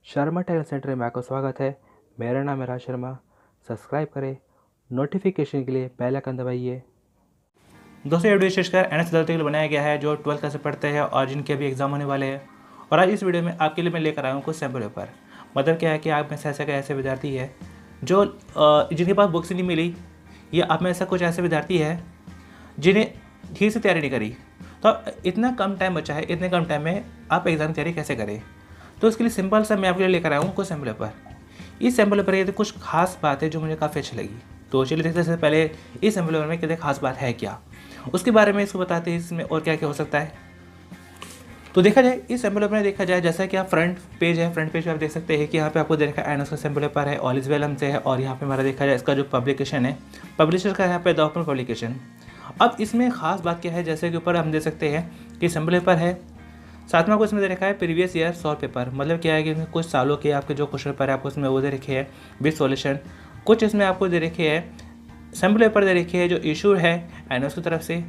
Sharma talent centre में आपका स्वागत है। मेरा नाम है राज शर्मा। सब्सक्राइब करें, नोटिफिकेशन के लिए बेल आइकन दबाइए। दोस्तों ये वीडियो विशेषकर एनएस विद्यार्थियों के लिए बनाया गया है जो 12th क्लास से पढ़ते हैं और जिनके अभी एग्जाम होने वाले हैं। और आज इस वीडियो में आपके लिए मैं लेकर आया हूँ कुछ सैम्पल पेपर। मतलब क्या है कि आप में से ऐसे विद्यार्थी है जो जिनके पास बुक्स नहीं मिली, या आप में ऐसा कुछ ऐसे विद्यार्थी है जिन्हें ठीक से तैयारी नहीं करी। तो इतना कम टाइम बचा है, इतने कम टाइम में आप एग्ज़ाम की तैयारी कैसे करें। तो इसके लिए सिंपल सा मैं आपके लिए लेकर आया हूँ कुछ सैम्पल पेपर। इस सैम्पल पेपर ये तो कुछ खास बात है जो मुझे काफ़ी अच्छी लगी। तो चलिए देखते हैं पहले इस सैम्पल पेपर में कितने खास बात है क्या, उसके बारे में इसको बताते हैं इसमें और क्या क्या हो सकता है। तो देखा जाए इस सैम्पल पेपर में देखा जाए जैसा कि आप फ्रंट पेज है, फ्रंट पेज पे आप देख सकते हैं कि यहाँ पे आपको दे रखा है एनएस का सैम्पल पेपर है, ऑल इज वेल हमसे है। और यहाँ पे हमारा देखा जाए इसका जो पब्लिकेशन है, पब्लिशर का यहाँ पे द ओपन पब्लिकेशन। अब इसमें खास बात क्या है, जैसे कि ऊपर हम देख सकते हैं कि सैम्पल पेपर है, साथ में आपको इसमें दे रखा है प्रीवियस ईयर सॉल्व पेपर। मतलब क्या है कि इसमें कुछ सालों के आपके जो क्वेश्चन पेपर है आपको इसमें वो दे रखे हैं विद सॉल्यूशन। कुछ इसमें आपको दे रखे हैं सैम्पल पेपर दे रखी है जो इशू है एनएस की तरफ से।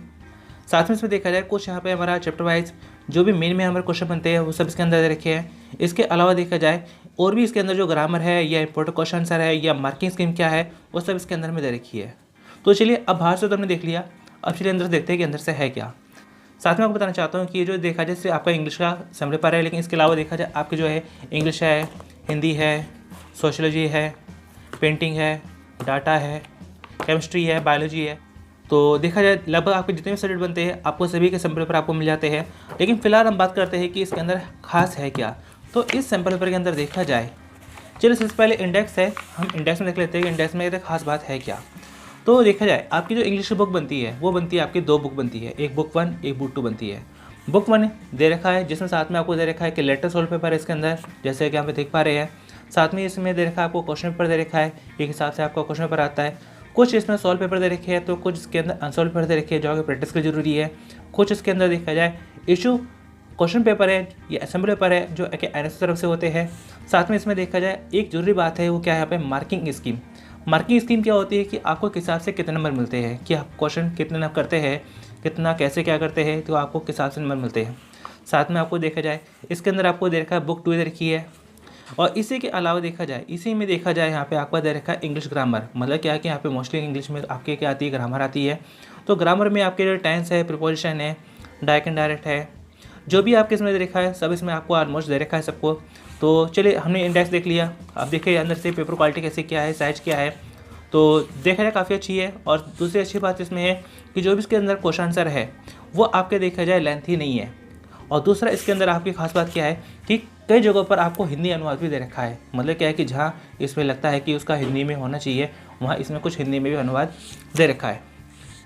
साथ में इसमें देखा जाए कुछ यहाँ पे हमारा चैप्टर वाइज जो भी मेन में हमारे क्वेश्चन बनते हैं वो सब इसके अंदर दे रखे हैं। इसके अलावा देखा जाए और भी इसके अंदर जो ग्रामर है या इंपॉर्टेंट क्वेश्चन आंसर है या मार्किंग स्कीम क्या है वो सब इसके अंदर में दे रखी है। तो चलिए अब बाहर से तो हमने देख लिया, अब चलिए अंदर से देखते हैं कि अंदर से है क्या। साथ में आपको बताना चाहता हूँ कि ये जो देखा जाए आपका इंग्लिश का सैम्पल पेपर है, लेकिन इसके अलावा देखा जाए आपके जो है इंग्लिश है, हिंदी है, सोशोलॉजी है, पेंटिंग है, डाटा है, केमिस्ट्री है, बायोलॉजी है। तो देखा जाए लगभग आपके जितने भी सब्जेक्ट बनते हैं आपको सभी के सैम्पल पेपर आपको मिल जाते हैं। लेकिन फिलहाल हम बात करते हैं कि इसके अंदर खास है क्या। तो इस सैम्पल पेपर के अंदर देखा जाए, चलिए सबसे पहले इंडेक्स है, हम इंडेक्स में देख लेते हैं कि इंडेक्स में खास बात है क्या। तो देखा जाए आपकी जो इंग्लिश की बुक बनती है वो बनती है आपकी दो बुक बनती है, एक बुक 1 एक बुक 2 बनती है। बुक 1 दे रखा है जिसमें साथ में आपको दे रखा है कि लेटर सोल्व पेपर है इसके अंदर, जैसे कि यहाँ पे देख पा रहे हैं। साथ में इसमें दे रखा है आपको क्वेश्चन पेपर दे रखा है, एक हिसाब से आपका क्वेश्चन पेपर आता है। कुछ इसमें सॉल्व पेपर दे रखे हैं तो कुछ इसके अंदर अनसॉल्व पेपर दे रखे हैं जो आगे प्रैक्टिस की जरूरी है। कुछ इसके अंदर देखा जाए इशू क्वेश्चन पेपर है या असेंबली पेपर है जो कि एनएस की तरफ से होते हैं। साथ में इसमें देखा जाए एक जरूरी बात है वो क्या है यहाँ पे मार्किंग स्कीम। मार्किंग स्कीम क्या होती है कि आपको किस हिसाब से कितने नंबर मिलते हैं, कि आप क्वेश्चन कितने नंबर करते हैं, कितना कैसे क्या करते हैं, तो आपको किस हिसाब से नंबर मिलते हैं। साथ में आपको देखा जाए इसके अंदर आपको दे रखा है बुक 2 दे रखी है। और इसी के अलावा देखा जाए इसी में देखा जाए यहाँ पे आपका दे रखा है इंग्लिश ग्रामर। मतलब क्या है कि यहाँ पे मोस्टली इंग्लिश में आपके क्या आती है, ग्रामर आती है। तो ग्रामर में आपके जो टेंस है, प्रीपोजिशन है, डायरेक्ट इनडायरेक्ट है, जो भी आपके इसमें दे रखा है सब इसमें आपको ऑलमोस्ट दे रखा है सबको। तो चलिए हमने इंडेक्स देख लिया, अब देखिए अंदर से पेपर क्वालिटी कैसे क्या है, साइज क्या है। तो देखा जाए काफ़ी अच्छी है। और दूसरी अच्छी बात इसमें है कि जो भी इसके अंदर क्वेश्चन आंसर है वो आपके देखा जाए लेंथी नहीं है। और दूसरा इसके अंदर आपकी खास बात क्या है कि कई जगहों पर आपको हिंदी अनुवाद भी दे रखा है। मतलब क्या है कि जहाँ इसमें लगता है कि उसका हिंदी में होना चाहिए वहाँ इसमें कुछ हिंदी में भी अनुवाद दे रखा है।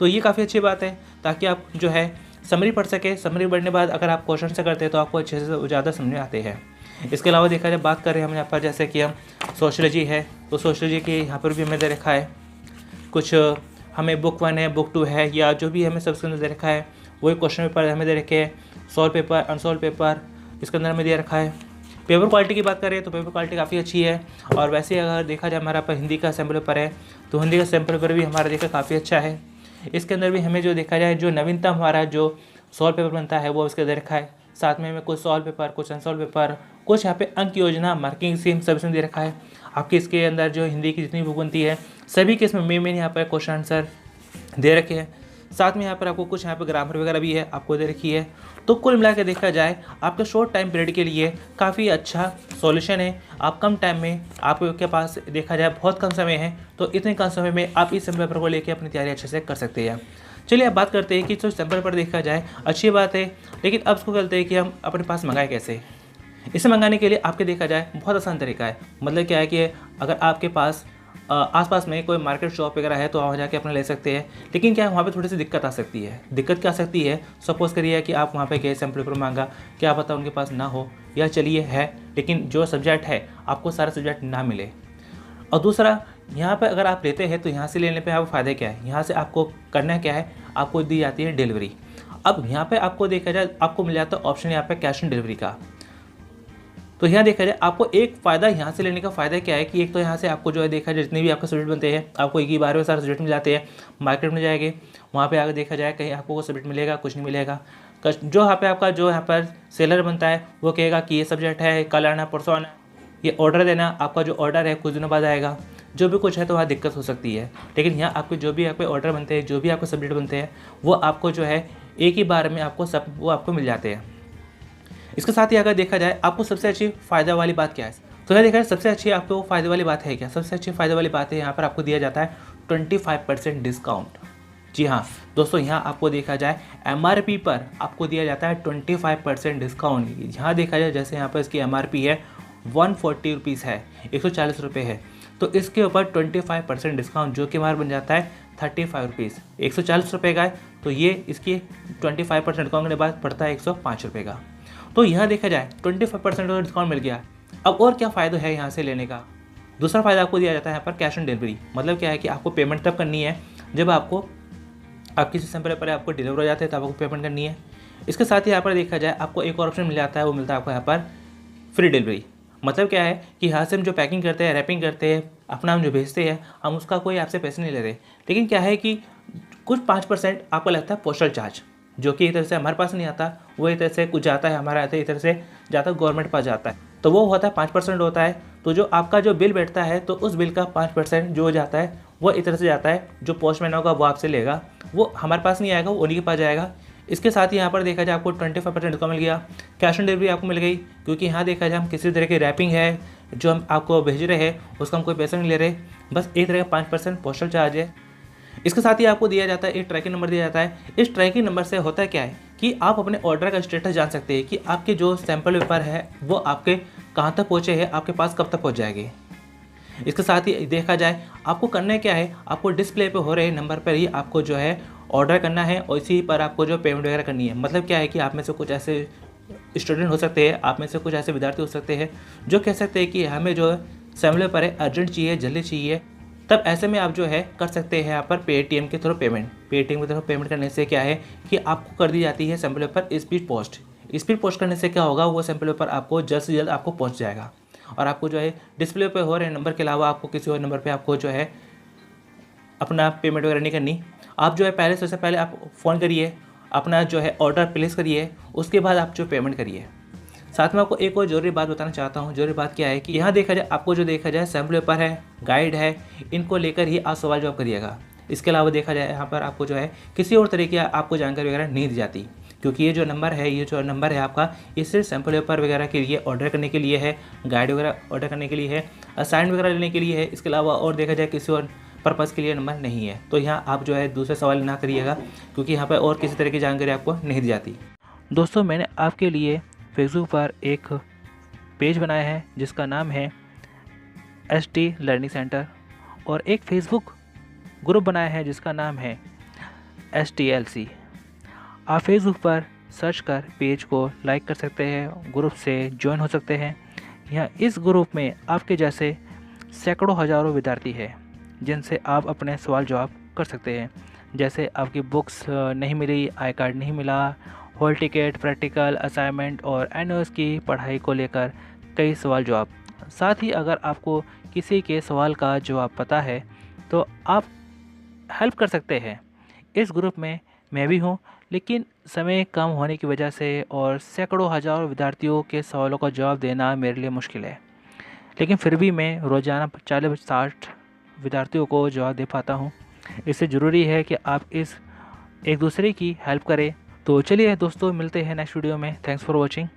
तो ये काफ़ी अच्छी बात है ताकि आप जो है समरी पढ़ सके। समरी पढ़ने के बाद अगर आप क्वेश्चन से करते हैं तो आपको अच्छे से ज़्यादा समझ में आते हैं। इसके अलावा देखा जाए बात करें हम यहाँ पर जैसे कि हम सोशोलॉजी है, तो सोशोलॉजी के यहाँ पर भी हमें दे रखा है कुछ, हमें बुक 1 है, बुक 2 है, या जो भी हमें सबके अंदर दे रखा है वही क्वेश्चन पेपर हमें दे रखे हैं, सॉल्व पेपर, अनसॉल्व पेपर इसके अंदर हमें दे रखा है। पेपर क्वालिटी की बात करें तो पेपर क्वालिटी काफ़ी अच्छी है। और वैसे ही अगर देखा जाए हमारा पर हिंदी का सैम्पल पेपर है तो हिंदी का सैम्पल पेपर भी हमारा देखा काफ़ी अच्छा है। इसके अंदर भी हमें जो देखा जाए जो नवीनतम हमारा जो सॉल्व पेपर बनता है वो इसके दे रखा है। साथ में हमें कुछ सॉल्व पेपर, कुछ अनसॉल्व पेपर, कुछ यहाँ पे अंक योजना, मार्किंग स्कीम सब इसमें दे रखा है। आपके इसके अंदर जो हिंदी की जितनी बुक बनती है सभी के इसमें मेन यहाँ पर क्वेश्चन आंसर दे रखे हैं। साथ में यहाँ पर आपको कुछ यहाँ पर ग्रामर वगैरह भी है आपको दे रखी है। तो कुल मिला के देखा जाए आपके शॉर्ट टाइम पीरियड के लिए काफ़ी अच्छा सॉल्यूशन है। आप कम टाइम में आपके पास देखा जाए बहुत कम समय है, तो इतने कम समय में आप इस सैम्पल पेपर को लेकर अपनी तैयारी अच्छे से कर सकते हैं। चलिए अब बात करते हैं कि जो सैम्पल पेपर देखा जाए अच्छी बात है, लेकिन अब इसको करते हैं कि हम अपने पास मंगाए कैसे। इसे मंगाने के लिए आपके देखा जाए बहुत आसान तरीका है। मतलब क्या है कि अगर आपके पास आसपास में कोई मार्केट शॉप वगैरह है तो वहाँ जाके अपना ले सकते हैं। लेकिन क्या है वहाँ पे थोड़ी सी दिक्कत आ सकती है। दिक्कत क्या आ सकती है, सपोज़ करिए कि आप वहाँ पे गए सैम्पल पेपर मांगा, क्या पता उनके पास ना हो, या चलिए है लेकिन जो सब्जेक्ट है आपको सारा सब्जेक्ट ना मिले। और दूसरा यहाँ पर अगर आप लेते हैं तो यहाँ से लेने पर आपको फ़ायदा क्या है, यहाँ से आपको करना क्या है, आपको दी जाती है डिलीवरी। अब यहाँ पर आपको देखा जाए आपको मिल जाता है ऑप्शन यहाँ पर कैश ऑन डिलीवरी का। तो यहाँ देखा जाए आपको एक फ़ायदा यहाँ से लेने का फ़ायदा क्या है कि एक तो यहाँ से आपको जो है देखा जाए जितने भी आपके सब्जेक्ट बनते हैं आपको एक ही बार में सारे सब्जेक्ट मिल जाते हैं। मार्केट में जाएंगे वहाँ पे आगे देखा जाए कहीं आपको वो सब्जेक्ट मिलेगा, कुछ नहीं मिलेगा। जो यहाँ पे आपका जो यहाँ पर सेलर बनता है वो कहेगा कि ये सब्जेक्ट है, कल आना परसों आना, ये ऑर्डर देना, आपका जो ऑर्डर है कुछ दिनों बाद आएगा, जो भी कुछ है तो वहाँ दिक्कत हो सकती है। लेकिन यहाँ आपके जो भी आपके ऑर्डर बनते हैं, जो भी आपके सब्जेक्ट बनते हैं, वो आपको जो है एक ही बार में आपको सब वो आपको मिल जाते हैं। इसके साथ ही अगर देखा जाए आपको सबसे अच्छी फ़ायदा वाली बात क्या है, तो यह देखा जाए सबसे अच्छी आपको फ़ायदे वाली बात है क्या, सबसे अच्छी फ़ायदे वाली बात है यहाँ पर आपको दिया जाता है 25% डिस्काउंट। जी हाँ दोस्तों, यहाँ आपको देखा जाए MRP पर आपको दिया जाता है 25% डिस्काउंट। यहाँ देखा जाए जैसे यहाँ पर इसकी MRP है 140 रुपीज़ है, 140 रुपये है, तो इसके ऊपर 25% डिस्काउंट जो कि हमारा बन जाता है 35 रुपीज़। 140 रुपये का है तो ये इसकी 25% डिस्काउंट के बाद पड़ता है 105 रुपये का। तो यहाँ देखा जाए 25% का डिस्काउंट मिल गया। अब और क्या फ़ायदा है यहाँ से लेने का। दूसरा फ़ायदा आपको दिया जाता है यहाँ पर कैश ऑन डिलीवरी। मतलब क्या है कि आपको पेमेंट तब करनी है जब आपकी सिस्टम पर आपको डिलीवर हो जाते हैं, तब आपको पेमेंट करनी है। इसके साथ ही यहाँ पर देखा जाए आपको एक और ऑप्शन मिल जाता है, वो मिलता है आपको यहाँ पर फ्री डिलीवरी। मतलब क्या है कि यहाँ से हम जो पैकिंग करते हैं, रैपिंग करते हैं, अपना हम जो भेजते हैं, हम उसका कोई आपसे पैसे नहीं ले रहे। लेकिन क्या है कि कुछ 5% आपको लगता है पोस्टल चार्ज, जो कि एक तरह से हमारे पास नहीं आता, वो एक तरह से कुछ जाता है हमारा आता है, एक तरह से जाता है गवर्नमेंट पास जाता है, तो वो होता है 5% होता है। तो जो आपका जो बिल बैठता है तो उस बिल का 5% जो जाता है वो एक तरह से जाता है, जो पोस्टमैन होगा वो आपसे लेगा, वो हमारे पास नहीं आएगा, वो उन्हीं के पास जाएगा। इसके साथ ही यहाँ पर देखा जाए आपको 25% डिस्काउंट मिल गया, कैश ऑन डिलीवरी आपको मिल गई, क्योंकि यहाँ देखा जाए हम किसी तरह की रैपिंग है जो हम आपको भेज रहे हैं उसका हम कोई पैसा नहीं ले रहे, बस एक तरह का 5% पोस्टल चार्ज है। इसके साथ ही आपको दिया जाता है एक ट्रैकिंग नंबर दिया जाता है। इस ट्रैकिंग नंबर से होता है क्या है कि आप अपने ऑर्डर का स्टेटस जान सकते हैं कि आपके जो सैंपल पेपर है वो आपके कहाँ तक पहुँचे हैं, आपके पास कब तक पहुँच जाएंगे। इसके साथ ही देखा जाए आपको करना क्या है, आपको डिस्प्ले पे हो रहे नंबर पर ही आपको जो है ऑर्डर करना है और इसी पर आपको जो पेमेंट वगैरह करनी है। मतलब क्या है कि आप में से कुछ ऐसे स्टूडेंट हो सकते हैं, आप में से कुछ ऐसे विद्यार्थी हो सकते हैं जो कह सकते हैं कि हमें जो सैंपल पेपर है अर्जेंट चाहिए, जल्दी चाहिए, तब ऐसे में आप जो है कर सकते हैं यहाँ पर पेटीएम के थ्रू पेमेंट। पेटीएम के थ्रू पेमेंट करने से क्या है कि आपको कर दी जाती है sample paper speed post. Speed post करने से क्या होगा, वो सैंपल पेपर आपको जल्द से जल्द आपको पहुँच जाएगा और आपको जो है डिस्प्ले पे हो रहे नंबर के अलावा आपको किसी और नंबर पे आपको जो है अपना पेमेंट वगैरह नहीं करनी। आप जो है पहले सबसे पहले आप फ़ोन करिए, अपना जो है ऑर्डर प्लेस करिए, उसके बाद आप जो पेमेंट करिए। साथ में आपको एक और जरूरी बात बताना चाहता हूँ। जरूरी बात क्या है कि यहाँ देखा जाए आपको जो देखा जाए सैंपल पेपर है, गाइड है, इनको लेकर ही आप सवाल जवाब करिएगा। इसके अलावा देखा जाए यहाँ पर आपको जो है किसी और तरीके की आपको जानकारी वगैरह नहीं दी जाती, क्योंकि ये जो नंबर है आपका, ये सिर्फ सैंपल पेपर वगैरह के लिए ऑर्डर करने के लिए है, गाइड वगैरह ऑर्डर करने के लिए है, असाइन वगैरह लेने के लिए है। इसके अलावा और देखा जाए किसी और पर्पज़ के लिए नंबर नहीं है। तो यहाँ आप जो है दूसरे सवाल ना करिएगा, क्योंकि यहाँ पर और किसी तरह की जानकारी आपको नहीं दी जाती। दोस्तों, मैंने आपके लिए फेसबुक पर एक पेज बनाया है जिसका नाम है ST लर्निंग सेंटर, और एक फेसबुक ग्रुप बनाया है जिसका नाम है STLC। आप फेसबुक पर सर्च कर पेज को लाइक कर सकते हैं, ग्रुप से ज्वाइन हो सकते हैं। यहाँ इस ग्रुप में आपके जैसे सैकड़ों हज़ारों विद्यार्थी हैं जिनसे आप अपने सवाल जवाब कर सकते हैं। जैसे आपकी बुक्स नहीं मिली, आई कार्ड नहीं मिला, हॉल टिकट, प्रैक्टिकल, असाइनमेंट और एनुअल्स की पढ़ाई को लेकर कई सवाल जवाब। साथ ही अगर आपको किसी के सवाल का जवाब पता है तो आप हेल्प कर सकते हैं। इस ग्रुप में मैं भी हूँ, लेकिन समय कम होने की वजह से और सैकड़ों हज़ारों विद्यार्थियों के सवालों का जवाब देना मेरे लिए मुश्किल है, लेकिन फिर भी मैं रोज़ाना 40-60 विद्यार्थियों को जवाब दे पाता हूँ। इससे ज़रूरी है कि आप इस एक दूसरे की हेल्प करें। तो चलिए दोस्तों, मिलते हैं नेक्स्ट वीडियो में। Thanks for watching.